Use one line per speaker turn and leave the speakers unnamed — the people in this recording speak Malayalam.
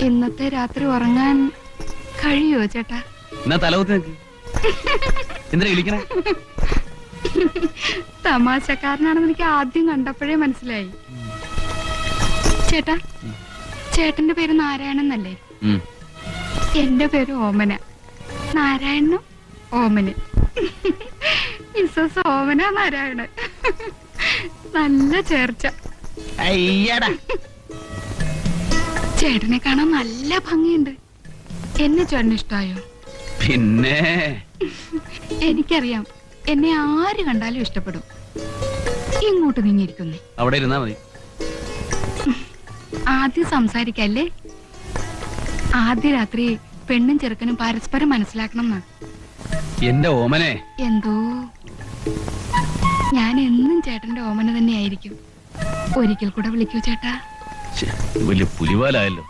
ഇന്നത്തെ രാത്രി ഉറങ്ങാൻ കഴിയോ ചേട്ടാ?
എന്നാ തലകുത്തി നിൽക്ക്. എന്തിനാ വിളിക്കണേ?
തമാശക്കാരനാണെന്ന് എനിക്ക് ആദ്യം കണ്ടപ്പോഴേ മനസ്സിലായി. ചേട്ടാ, ചേട്ടന്റെ പേര് നാരായണൻ എന്നല്ലേ? എന്റെ പേര് ഓമന. നാരായണനും ഓമന്. മിസ്സസ് ഓമന നാരായണൻ. നല്ല ചേർച്ച. ചേട്ടനെ കാണാൻ നല്ല ഭംഗിയുണ്ട്. എന്നെ ചേട്ടന് ഇഷ്ടായോ?
പിന്നെ
എനിക്കറിയാം, എന്നെ ആര് കണ്ടാലും ഇഷ്ടപ്പെടും. ഇങ്ങോട്ട് നീങ്ങിയിരിക്കുന്നേ.
അവിടെ ഇരുന്നാ മതി.
ആദ്യം സംസാരിക്കല്ലേ? ആദ്യ രാത്രി പെണ്ണും ചെറുക്കനും പരസ്പരം മനസ്സിലാക്കണം എന്നാ.
എന്റെ ഓമനെ.
എന്തോ ഞാൻ എന്നും ചേട്ടന്റെ ഓമന തന്നെയായിരിക്കും. ഒരിക്കൽ കൂടെ വിളിക്കൂ ചേട്ടാ.
വലിയ പുലിവാലായല്ലോ.